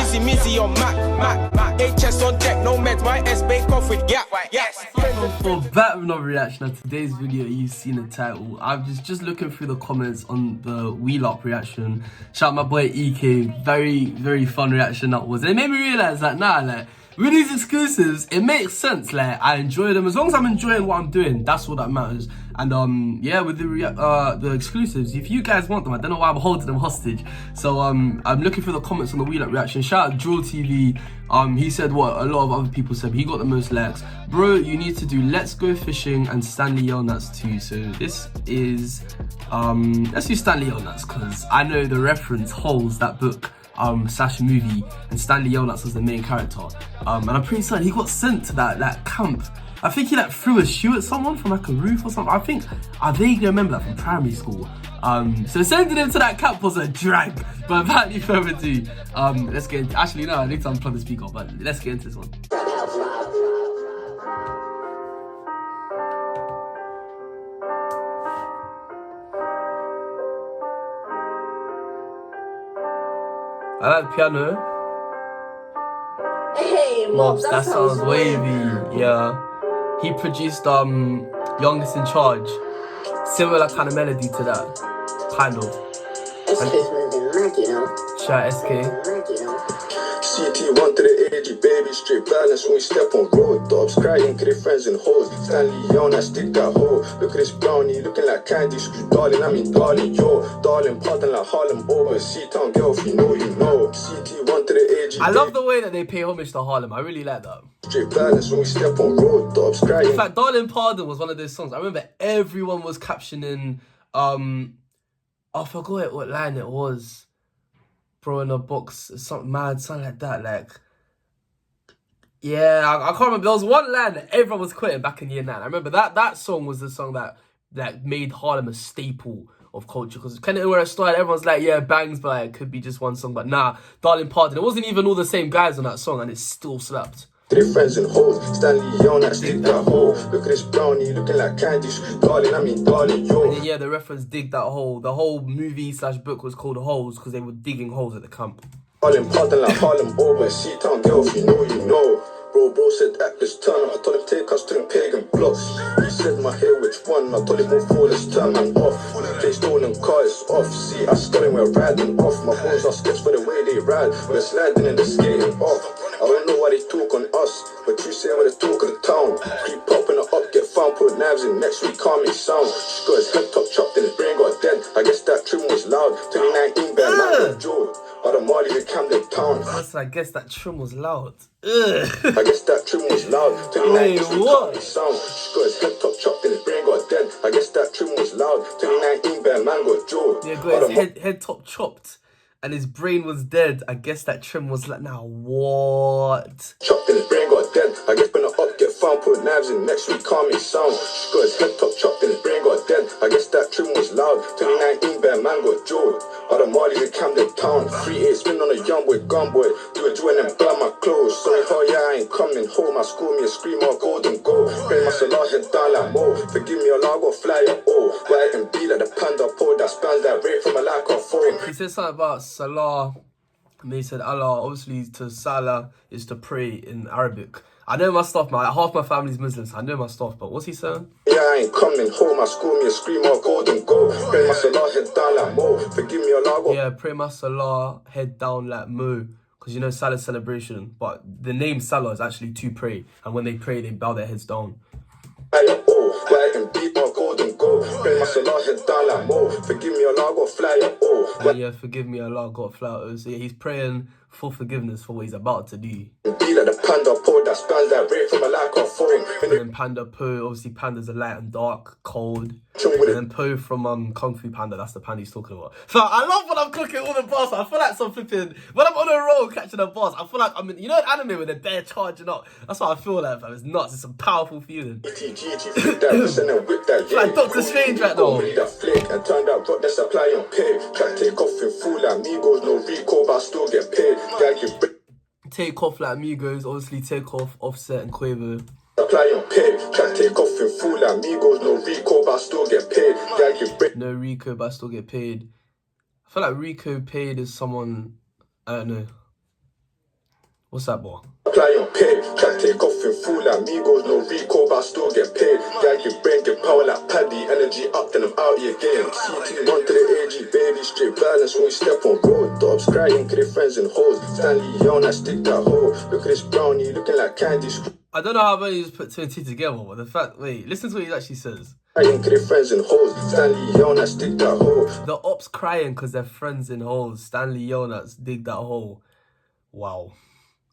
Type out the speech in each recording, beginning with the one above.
Easy Mizzy on Mac. HS on deck, no meds, my S bake off with gap. Yes. For back with another reaction on today's video, you've seen the title. I'm just looking through the comments on the Wheel Up reaction. Shout out my boy EK, very fun reaction that was. And it made me realize that with these exclusives, it makes sense. Like, I enjoy them. As long as I'm enjoying what I'm doing, that's all that matters. And yeah, with the exclusives, if you guys want them, I don't know why I'm holding them hostage. So I'm looking for the comments on the Wheel Up reaction. Shout out Drill TV. He said what a lot of other people said, but he got the most likes. Bro, you need to do Let's Go Fishing and Stanley Yelnats too. So this is let's do Stanley Yelnats because I know the reference holds that book slash movie, and Stanley Yelnats was the main character. And I'm pretty certain he got sent to that camp. I think he threw a shoe at someone from like a roof or something. I vaguely remember that from primary school. So sending him to that camp was a drag. But without any further ado, let's get into, actually no, I need to unplug the speaker, but let's get into this one. I like the piano. Hey, Mobz, that sounds wavy. Yeah. He produced Youngest in Charge. Similar kind of melody to that. Kind of. SK's moving mad, you know. Shout out SK. CT1 to the AG, baby, straight balance when we step on road dogs. Crying to their friends and hoes. Stanley Yelnats, stick that hole. Look at this brownie, looking like candy. Screw darling, I mean darling, yo. Darling, pardon like Harlem over. C-Town girl, if you know, you know. CT1 to the AG. I love the way that they pay homage to Harlem. I really like that. Straight balance when we step on road dogs. Crying. In fact, Darling Pardon was one of those songs. I remember everyone was captioning, I forgot what line it was. Bro in a box, something mad, something like that. Like, yeah, I can't remember. There was one line that everyone was quoting back in year 9. I remember that song was the song that made Harlem a staple of culture. Because kind of where it started, everyone's like, yeah, bangs, but it could be just one song. But nah, Darling Pardon. It wasn't even all the same guys on that song, and it still slapped. Three friends and hoes, Stanley Yelnats, stick that hole. Look at this brownie, looking like candy. Screw darling, I mean darling, yo. And then, yeah, the reference dig that hole. The whole movie slash book was called Holes because they were digging holes at the camp. Darling, pardon like Harlem over. C-Town girl, if you know, you know. Bro said act this turn. I told him take us to them pagan blocks. He said my hair which one. I told him move forward, let's turn man off. Play stolen car is off. See, I scared him, we're riding off. My boys are sketched for the way they ride. We're sliding and they're skating off. I don't know why they talk on us, but you say when they talk of the town. Keep popping it up, get found, put knives in next week, can't make sound. She got his head top chopped and his brain got dead. I guess that trim was loud. 2019 bad man got Joe. Out of Mali to Camden Town. I guess that trim was loud. I guess that trim was loud. 2019 what? Can't make sound. She got his head top chopped and his brain got dead. I guess that trim was loud. 2019 bad man got Joe. Yeah, got his head top chopped. And his brain was dead. I guess that trim was like, now what? Chopped and his brain got dead. I guess when I up, get found, put knives in next week, can't make sound. She got his head top chopped and his brain got dead. I guess that trim was loud. 2019 bad man got Joe. Out of Mali to Camden Town. 3-8 spin on a young boy, gun boy. Do a joint and burn my clothes. Sorry, hell yeah, I ain't coming home. I score me a scream or golden goal. Pray my salah head down like Mo. Forgive me, Allah, I go fly your O. Where I can be like the panda pole that spans that rate from a like or phone. He said something about Salah, and they said Allah. Obviously, to Salah is to pray in Arabic. I know my stuff, man. Like, half my family's Muslims. I know my stuff, but what's he saying? Yeah, I ain't coming home. I score me a scream or golden goal. Pray my salah head down like Mo. Forgive me, Allah. Yeah, pray my Salah head down like Mo. Because you know Salah's celebration, but the name Salah is actually to pray, and when they pray, they bow their heads down. Where I can beat my golden goal. Pray my salah head down like Mo. Forgive me, Allah, go fly your O. Yeah, forgive me, Allah, got fly. So yeah, he's praying for forgiveness for what he's about to do. Be like the panda pole that spans that rate from a like or phone. And then Panda Po, obviously Panda's a light and dark, cold. And then Po from Kung Fu Panda, that's the panda he's talking about. So I love when I'm cooking all the bars. I feel like some flipping, when I'm on a roll catching the bars, I feel like I'm in, you know, an anime where they're bare charging up. That's what I feel like, fam. It's nuts. It's a powerful feeling. It's like Doctor Strange right now. And turn that rock, that's supply on pay. Try to take off in full like Migos, no recall, but I still get paid. Take off like Migos, obviously take off Offset and Quavo. Apply on pay, try to take off in full like Migos, no recall, but I still get paid. No Rico, but I still get paid. I feel like Rico paid is someone, I don't know. What's that, boy? Apply on pay, try to take off in full like Migos, no recall, but I still get paid. Yeah, get brain, get power like Paddy, energy up, then I'm out here again. CT1 to the AG, baby, straight balance when we step on road. Dogs crying, cause they friends and hoes. Stanley Yelnats, stick that hole. Look at this brownie, looking like candy. I don't know how many just put two and two together, but the fact, wait, listen to what he actually says. Crying, cause they friends and hoes. Stanley Yelnats, stick that hole. The ops crying because they're friends in holes. Stanley Yelnats, dig that hole. Wow.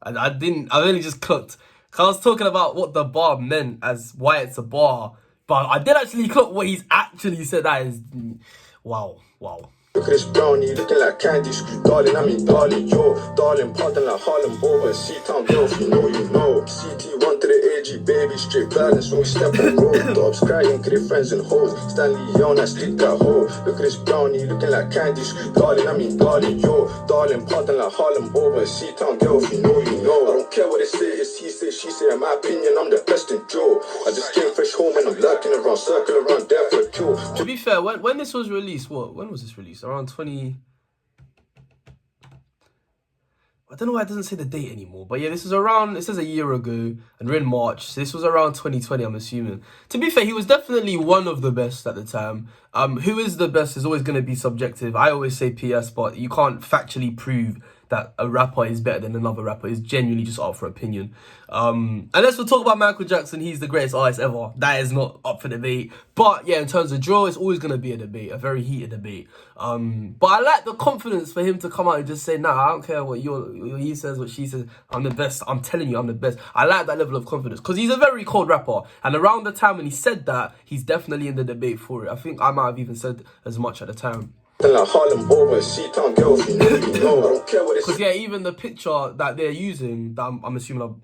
I only just clocked. Cause I was talking about what the bar meant as why it's a bar. But I did actually clock what he's actually said. That is, wow. Look at this brownie, looking like candy. Screw darling, I mean darling, yo. Darling, pardon like Harlem over. C-Town girl, if you know, you know. CT1 to the AG, baby, straight balance when we step on road. Dogs crying, cause they friends and hoes. Stanley Yelnats, stick that hole. Look at this brownie, looking like candy. Screw darling, I mean darling, yo. Darling, pardon like Harlem over. C-Town girl, if you know, you know. I don't care what they say, it's he say, she say. In my opinion, I'm the best in Joe. I just came fresh home and I'm lurking around, circle around there for a kill. To be fair, when this was released, when was this released? Around 20... I don't know why it doesn't say the date anymore. But yeah, this was around, it says a year ago. And we're in March. So this was around 2020, I'm assuming. To be fair, he was definitely one of the best at the time. Who is the best is always going to be subjective. I always say PS, but you can't factually prove that a rapper is better than another rapper. It's genuinely just up for opinion. Unless we'll talk about Michael Jackson, he's the greatest artist ever. That is not up for debate. But yeah, in terms of draw, it's always going to be a debate, a very heated debate. But I like the confidence for him to come out and just say, nah, I don't care what he says, what she says. I'm the best. I'm telling you, I'm the best. I like that level of confidence because he's a very cold rapper. And around the time when he said that, he's definitely in the debate for it. I think I might have even said as much at the time. Like Harlem over, C-Town girl, if you know, you know. I don't care what it's. Because yeah, even the picture that they're using, that I'm assuming,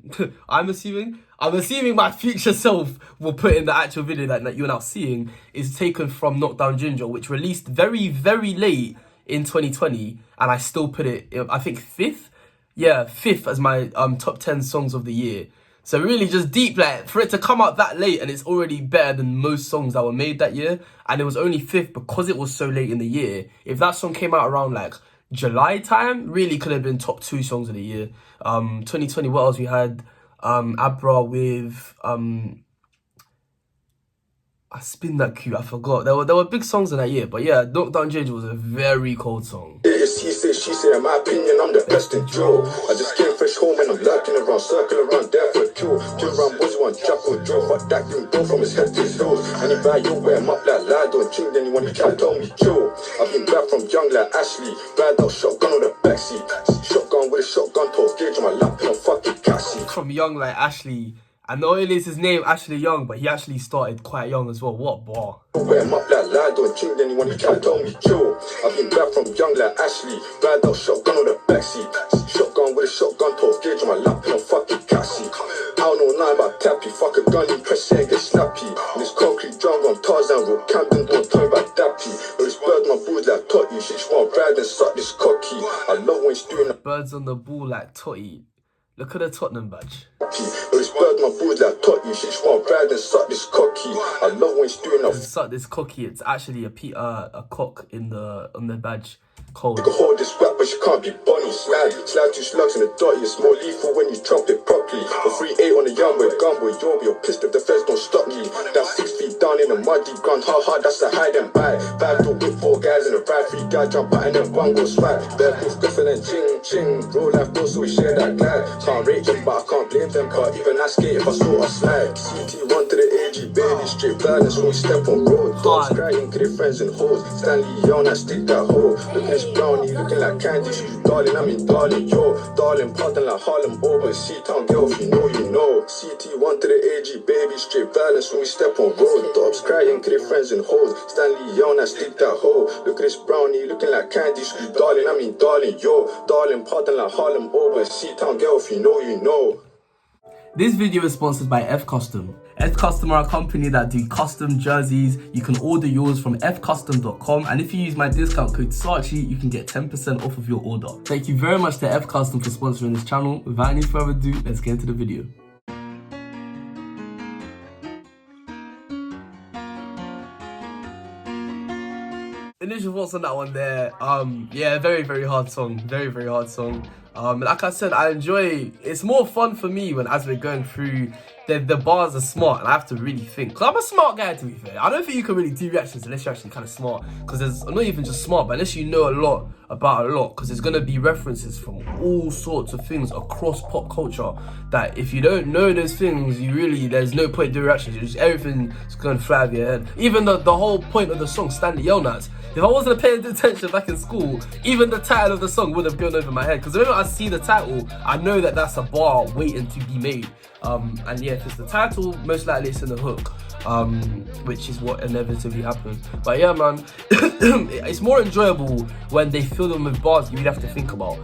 I'm assuming my future self will put in the actual video that you're now seeing is taken from Knockdown Ginger, which released very, very late in 2020, and I still put it, I think 5th? Yeah, 5th as my top 10 songs of the year. So really just deep, like, for it to come out that late and it's already better than most songs that were made that year. And it was only 5th because it was so late in the year. If that song came out around like July time, really could have been top 2 songs of the year. 2020, what else we had? Abra with, I spin that cue, I forgot. There were big songs in that year. But yeah, Knockdown Ginger was a very cold song. It's he say, she say, in my opinion, I'm the best in Joe. I just came fresh home and I'm lurking around, circle around there for a kill. Two round boys, one jackal Joe, fuck that can go from his head to his toes. And if I you wear him up like Lado and ching, then you want to try to tell me Joe. I've been back from young like Ashley, ride out shotgun on the backseat. Shotgun with a shotgun 12 gauge on my lap and I'm fucking Cassie. From young like Ashley. And not only is his name Ashley Young, but he actually started quite young as well. What bar? Wear him up like Lado and ching, then you want to try to tell me Joe. I've been back from young like Ashley, ride out shotgun on the backseat. Shotgun with a shotgun 12 gauge on my lap and I'm fucking Cassie. I don't know nothing about tappy, fuck a gun, impress and get snappy. And this concrete jungle on Tarzan Road, Camden, don't tell me about dappy. But this bird my boots like Totty, she just want ride and suck this cocky. I love when she's doing that. Birds on the ball like Totty. Look at the Tottenham badge. This bird my boots like Totty, she just want ride and suck this cocky. I love when she's doing that. Suck this cocky, it's actually a cock on the badge. Cold. You can hold this rap, but she can't be bunny. Slide 2 slugs in the dotty. It's more lethal when you drop it properly. A 3-8 on the young boy, gun boy. You'll be pissed if the feds don't stop me. That's 6 feet down in the muddy ground. Ha, that's a hide and buy. 5 door with 4 guys in a ride. 3 guys jump out and then 1 goes swag. Bear proof, Griffin and ching. Real life goes, so we share that glide. Can't rate them, but I can't blame them. Cause even I skate if I saw a slide. CT1 to the AG, baby. Straight balance when we step on road. Dogs crying, cause they friends and hoes. Stanley Yelnats, stick that hole. Look at this brownie, looking like candy. Darling, I mean darling, yo. Darling, pardon like Harlem over. C-Town girl, if you know, you know. CT1 to the AG, baby. Straight balance when we step on road. Dogs crying, cause they friends and hoes. Stanley Yelnats, stick that hole. Look at this brownie, looking like candy. Darling, I mean darling, yo. Darling, pardon like Harlem over. C-Town girl, if you know, you know. This video is sponsored by F Custom. F Custom are a company that do custom jerseys. You can order yours from fcustom.com, and if you use my discount code SACHI, you can get 10% off of your order. Thank you very much to F Custom for sponsoring this channel. Without any further ado, let's get into the video. Initial thoughts on that one there. Yeah, very hard song. Very hard song. Like I said, I enjoy. It's more fun for me when, as we're going through, the bars are smart, and I have to really think. Cause I'm a smart guy, to be fair. I don't think you can really do reactions unless you're actually kind of smart. Cause there's not even just smart, but unless you know a lot about a lot. Cause there's gonna be references from all sorts of things across pop culture. That if you don't know those things, there's no point doing reactions. Everything's gonna fly over your head. Even the whole point of the song, Stanley Yelnats. If I wasn't paying attention back in school, even the title of the song would have gone over my head. Because whenever I see the title, I know that that's a bar waiting to be made. And yeah, if it's the title, most likely it's in the hook, which is what inevitably happens. But yeah, man, it's more enjoyable when they fill them with bars you really have to think about.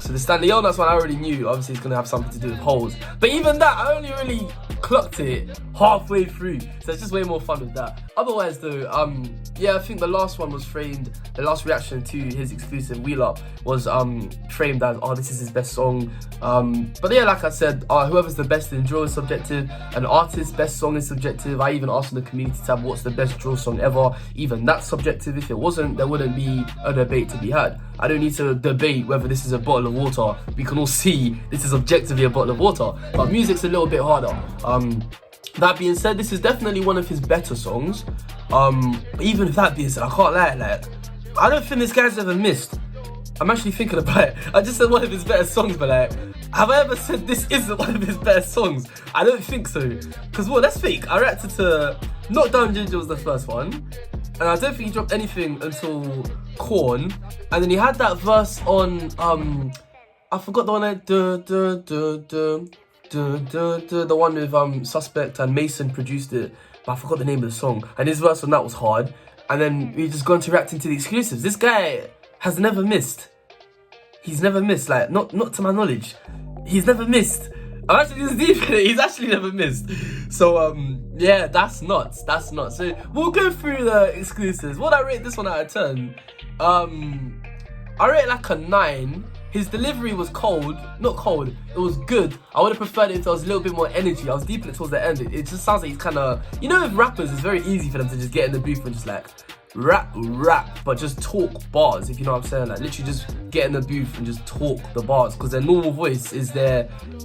So the Stanley Yelnats one I already knew, obviously it's gonna have something to do with holes. But even that, I only really clocked it halfway through, so it's just way more fun with that. Otherwise though, yeah, I think the last one was framed, the last reaction to his exclusive Wheel Up was framed as, oh, this is his best song. But yeah, like I said, whoever's the best in drill is subjective, an artist's best song is subjective. I even asked in the community tab what's the best drill song ever, even that's subjective. If it wasn't, there wouldn't be a debate to be had. I don't need to debate whether this is a bottle of water. We can all see this is objectively a bottle of water, but music's a little bit harder. That being said, this is definitely one of his better songs. Even if that being said, I can't lie, like, I don't think this guy's ever missed. I'm actually thinking about it. I just said one of his better songs, but like, have I ever said this isn't one of his better songs? I don't think so. Because, well, let's think. I reacted to Knockdown Ginger was the first one, and I don't think he dropped anything until Corn, and then he had that verse on, I forgot the one that, the one with Suspect and Mason produced it, but I forgot the name of the song, and his verse on that was hard. And then we just gone to reacting to the exclusives. This guy has never missed. He's never missed, like, not to my knowledge. He's never missed. I'm actually just deep in it. He's actually never missed. So yeah, that's nuts. That's nuts. So we'll go through the exclusives. What I rate this one out of 10? I rate it like a 9. His delivery was cold, not cold, it was good. I would have preferred it if there was a little bit more energy. I was deep in it towards the end. It just sounds like he's kind of, you know, with rappers, it's very easy for them to just get in the booth and just like rap, but just talk bars, if you know what I'm saying. Like literally just get in the booth and just talk the bars, because their normal voice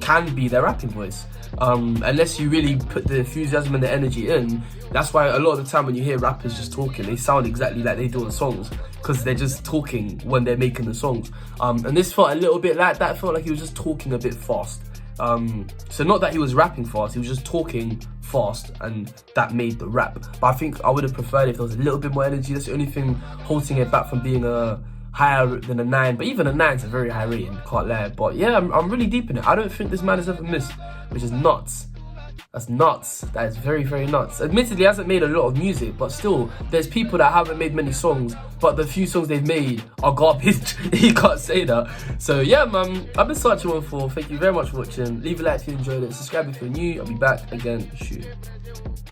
can be their rapping voice. Unless you really put the enthusiasm and the energy in. That's why a lot of the time when you hear rappers just talking, they sound exactly like they do in songs, because they're just talking when they're making the songs. And this felt a little bit like that. It felt like he was just talking a bit fast. So not that he was rapping fast, he was just talking fast, and that made the rap. But I think I would have preferred if there was a little bit more energy. That's the only thing holding it back from being a higher than a 9. But even a 9 is a very high rating, can't lie. But yeah, I'm really deep in it. I don't think this man has ever missed, which is nuts. That's nuts. That is very, very nuts. Admittedly, he hasn't made a lot of music, but still, there's people that haven't made many songs, but the few songs they've made are garbage. You can't say that. So yeah, man, I've been Searching 1 4. Thank you very much for watching. Leave a like if you enjoyed it. Subscribe if you're new. I'll be back again soon.